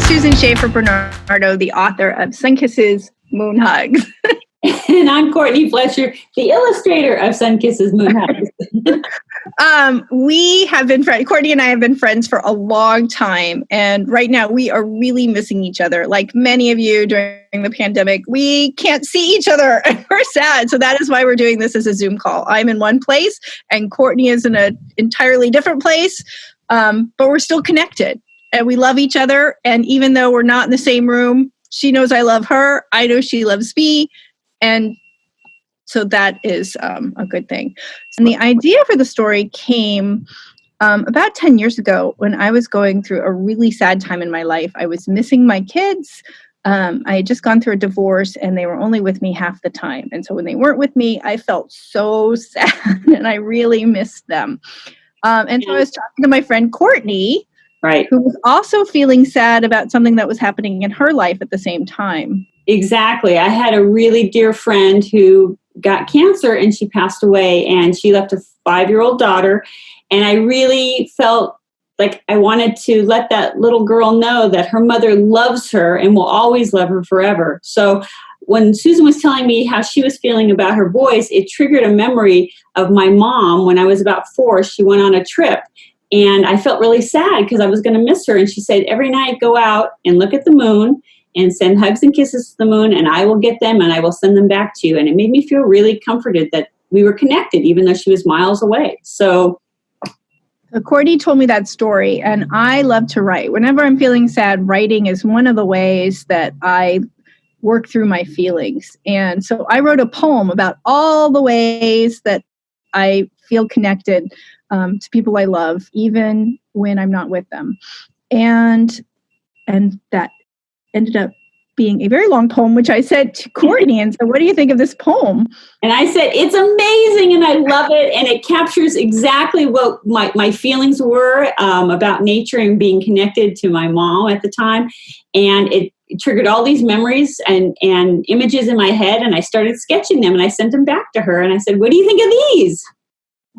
Susan Schaefer Bernardo, the author of Sun Kisses, Moon Hugs. And I'm Courtenay Fletcher, the illustrator of Sun Kisses, Moon Hugs. We have been friends. Courtenay and I have been friends for a long time. And right now we are really missing each other. Like many of you during the pandemic, we can't see each other and we're sad. So that is why we're doing this as a Zoom call. I'm in one place and Courtenay is in an entirely different place, but we're still connected and we love each other. And even though we're not in the same room, she knows I love her. I know she loves me. And so that is a good thing. And the idea for the story came about 10 years ago when I was going through a really sad time in my life. I was missing my kids. I had just gone through a divorce and they were only with me half the time. And so when they weren't with me, I felt so sad and I really missed them. And so I was talking to my friend Courtenay, right, who was also feeling sad about something that was happening in her life at the same time. Exactly. I had a really dear friend who got cancer and she passed away and she left a 5-year-old daughter. And I really felt like I wanted to let that little girl know that her mother loves her and will always love her forever. So when Susan was telling me how she was feeling about her boys, it triggered a memory of my mom. When I was about 4, she went on a trip and I felt really sad because I was going to miss her. And she said, every night go out and look at the moon and send hugs and kisses to the moon, and I will get them and I will send them back to you. And it made me feel really comforted that we were connected, even though she was miles away. So Courtenay told me that story, and I love to write. Whenever I'm feeling sad, writing is one of the ways that I work through my feelings. And so I wrote a poem about all the ways that I feel connected to people I love, even when I'm not with them. And that ended up being a very long poem, which I said to Courtenay and said, what do you think of this poem? And I said, it's amazing and I love it. And it captures exactly what my feelings were about nature and being connected to my mom at the time. And it triggered all these memories and images in my head. And I started sketching them and I sent them back to her. And I said, what do you think of these?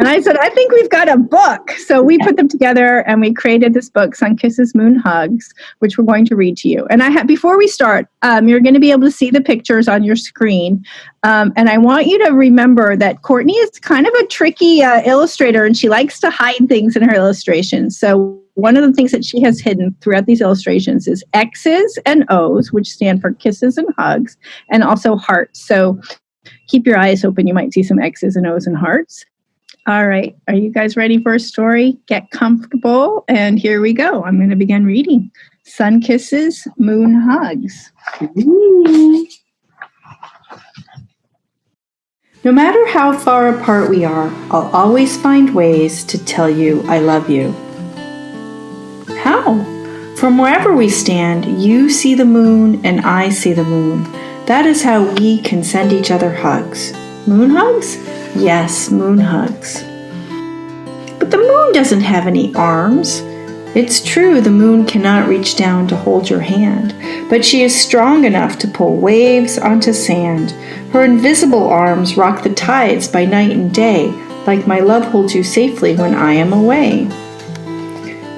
And I said, I think we've got a book. So we put them together and we created this book, Sun Kisses, Moon Hugs, which we're going to read to you. And before we start, you're going to be able to see the pictures on your screen. And I want you to remember that Courtenay is kind of a tricky illustrator and she likes to hide things in her illustrations. So one of the things that she has hidden throughout these illustrations is X's and O's, which stand for kisses and hugs, and also hearts. So keep your eyes open. You might see some X's and O's and hearts. All right. Are you guys ready for a story? Get comfortable. And here we go. I'm going to begin reading. Sun Kisses, Moon Hugs. No matter how far apart we are, I'll always find ways to tell you I love you. How? From wherever we stand, you see the moon and I see the moon. That is how we can send each other hugs. Moon hugs? Yes, moon hugs. But the moon doesn't have any arms. It's true the moon cannot reach down to hold your hand, but she is strong enough to pull waves onto sand. Her invisible arms rock the tides by night and day, like my love holds you safely when I am away.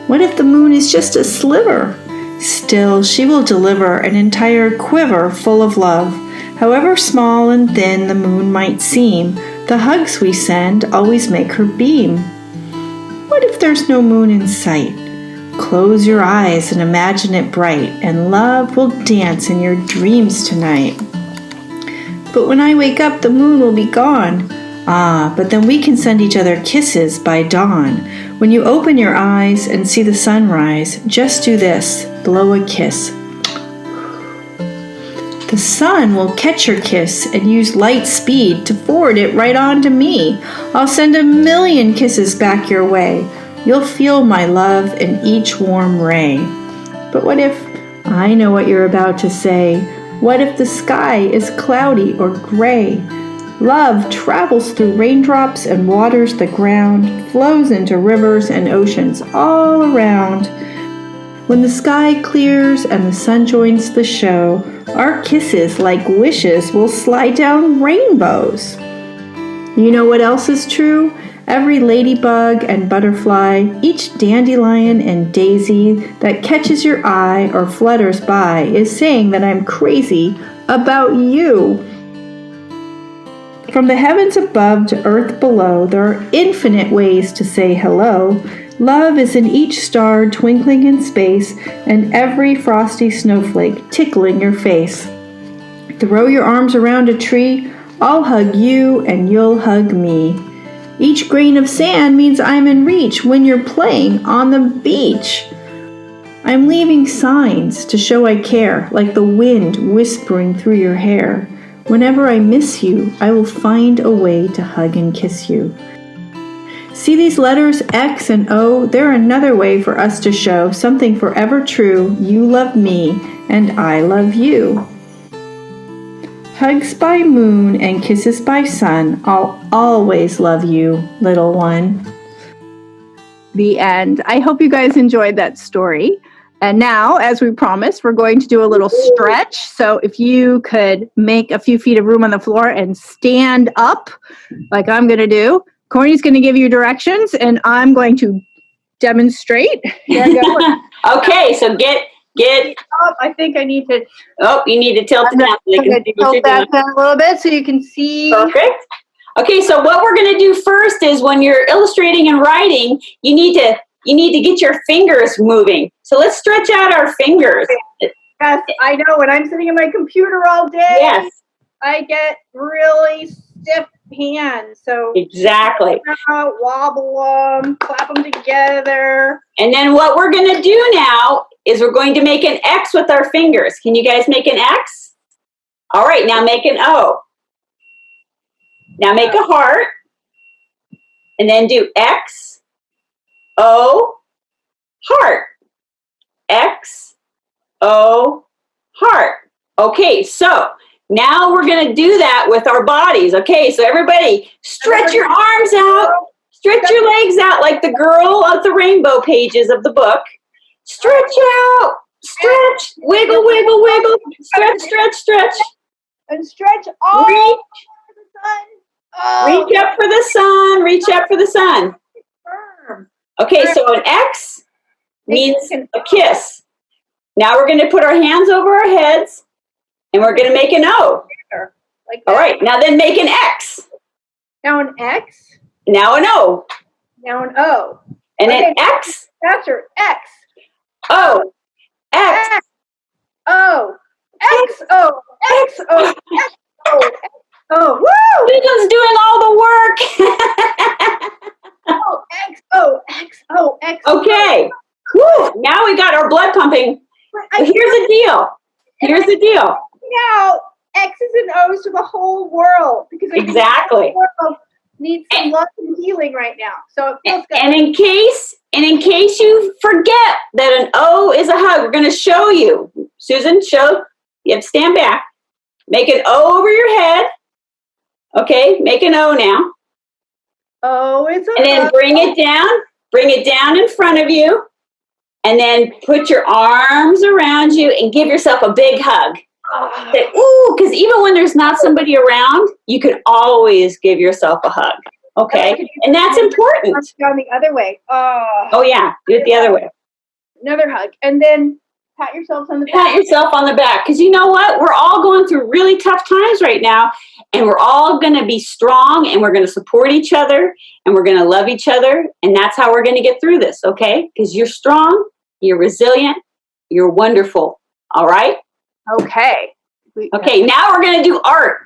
What if the moon is just a sliver? Still, she will deliver an entire quiver full of love. However small and thin the moon might seem, the hugs we send always make her beam. What if there's no moon in sight? Close your eyes and imagine it bright, and love will dance in your dreams tonight. But when I wake up, the moon will be gone. Ah, but then we can send each other kisses by dawn. When you open your eyes and see the sunrise, just do this, blow a kiss. The sun will catch your kiss and use light speed to forward it right on to me. I'll send 1,000,000 kisses back your way. You'll feel my love in each warm ray. But what if, I know what you're about to say, what if the sky is cloudy or gray? Love travels through raindrops and waters the ground, flows into rivers and oceans all around. When the sky clears and the sun joins the show, our kisses, like wishes, will slide down rainbows. You know what else is true? Every ladybug and butterfly, each dandelion and daisy that catches your eye or flutters by is saying that I'm crazy about you. From the heavens above to earth below, there are infinite ways to say hello. Love is in each star twinkling in space and every frosty snowflake tickling your face. Throw your arms around a tree, I'll hug you and you'll hug me. Each grain of sand means I'm in reach when you're playing on the beach. I'm leaving signs to show I care, like the wind whispering through your hair. Whenever I miss you, I will find a way to hug and kiss you. See these letters X and O? They're another way for us to show something forever true. You love me and I love you. Hugs by moon and kisses by sun, I'll always love you, little one. The end. I hope you guys enjoyed that story. And now, as we promised, we're going to do a little stretch. So if you could make a few feet of room on the floor and stand up, like I'm going to do. Courtney's going to give you directions, and I'm going to demonstrate. Here I go. Okay, so get. Oh, I think I need to. Oh, you need to tilt it down. So tilt that down a little bit so you can see. Perfect. Okay, so what we're going to do first is when you're illustrating and writing, you need to get your fingers moving. So let's stretch out our fingers. Yes, I know. When I'm sitting at my computer all day, yes, I get really stiff hands. So exactly. Wobble them, clap them together. And then what we're going to do now is we're going to make an X with our fingers. Can you guys make an X? All right, now make an O. Now make a heart. And then do X, O, heart. X, O, heart. Okay, so now we're going to do that with our bodies. Okay, so everybody stretch your arms out. Stretch your legs out like the girl of the rainbow pages of the book. Stretch out. Stretch. Wiggle, wiggle, wiggle. Stretch, stretch, stretch. And stretch all reach. For the sun. Oh. Reach up for the sun. Reach up for the sun. Okay, so an X means a kiss. Now we're going to put our hands over our heads, and we're going to make an O. Like all right, now then make an X. Now an X. Now an O. Now an O. And an X. Faster. X. O. X. O. X. O. X. O. X. O. X. O. Woo! Susan's doing all the work. O. X. O. X. O. X. Okay. Whew. Now we got our blood pumping. Here's the deal. Here's the deal. Now X's and O's to the whole world because exactly. The world needs some love and healing right now. So it feels good. And in case you forget that an O is a hug, we're going to show you. Susan, show. You have to stand back. Make an O over your head. Okay, make an O now. O is a and then hug. Bring it down. Bring it down in front of you. And then put your arms around you and give yourself a big hug. Say, ooh, because even when there's not somebody around, you could always give yourself a hug. Okay? And that's important. Down the other way. Oh, yeah. Do it the other way. Another hug. And then pat yourself on the back. Pat yourself on the back. Because you know what? We're all going through really tough times right now. And we're all going to be strong. And we're going to support each other. And we're going to love each other. And that's how we're going to get through this. Okay? Because you're strong. You're resilient. You're wonderful. All right? Okay. Okay, now we're going to do art.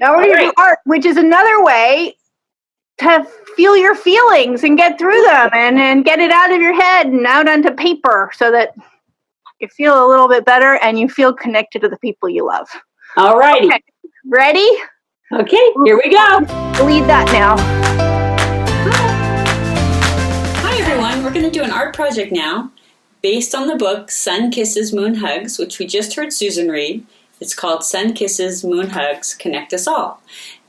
Now we're going to do art, which is another way to feel your feelings and get through them and get it out of your head and out onto paper so that you feel a little bit better and you feel connected to the people you love. All righty. Okay. Ready? Okay, here we go. Lead that now. Hi, everyone. We're going to do an art project now based on the book Sun Kisses, Moon Hugs, which we just heard Susan read. It's called Sun Kisses, Moon Hugs, Connect Us All.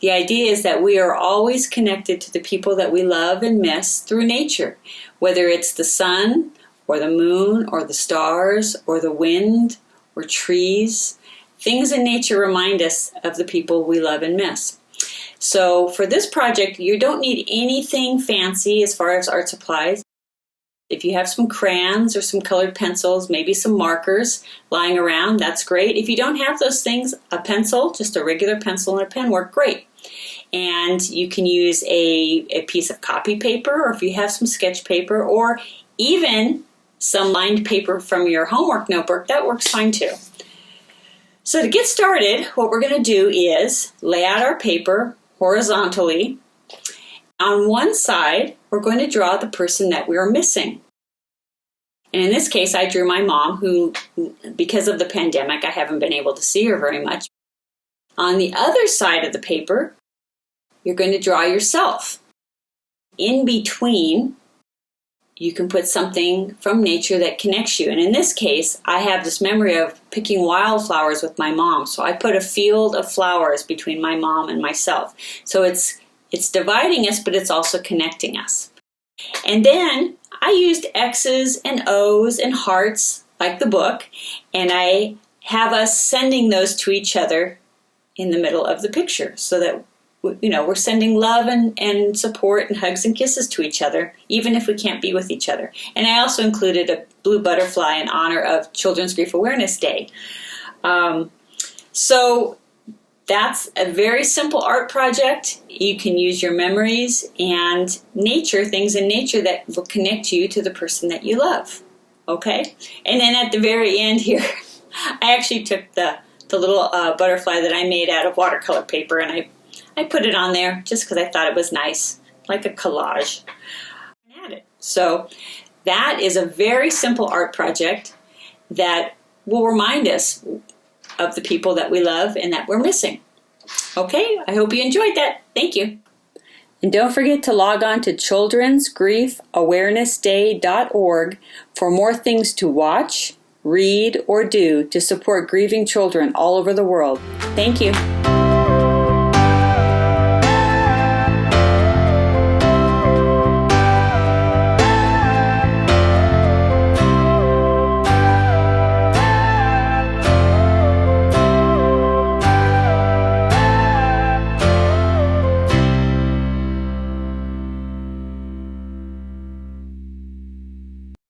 The idea is that we are always connected to the people that we love and miss through nature, whether it's the sun or the moon or the stars or the wind or trees. Things in nature remind us of the people we love and miss. So for this project, you don't need anything fancy as far as art supplies. If you have some crayons or some colored pencils, maybe some markers lying around, that's great. If you don't have those things, a pencil, just a regular pencil and a pen work great. And you can use a piece of copy paper, or if you have some sketch paper, or even some lined paper from your homework notebook, that works fine too. So to get started, what we're going to do is lay out our paper horizontally. On one side, we're going to draw the person that we are missing. And in this case, I drew my mom, who, because of the pandemic, I haven't been able to see her very much. On the other side of the paper, you're going to draw yourself. In between, you can put something from nature that connects you. And in this case, I have this memory of picking wildflowers with my mom. So I put a field of flowers between my mom and myself. So it's dividing us, but it's also connecting us. And then I used X's and O's and hearts, like the book, and I have us sending those to each other in the middle of the picture so that, you know, we're sending love and support and hugs and kisses to each other, even if we can't be with each other. And I also included a blue butterfly in honor of Children's Grief Awareness Day. So that's a very simple art project. You can use your memories and nature, things in nature that will connect you to the person that you love. Okay? And then at the very end here, I actually took the little butterfly that I made out of watercolor paper, and I put it on there just because I thought it was nice, like a collage. So that is a very simple art project that will remind us of the people that we love and that we're missing. Okay, I hope you enjoyed that. Thank you. And don't forget to log on to childrensgriefawarenessday.org for more things to watch, read, or do to support grieving children all over the world. Thank you.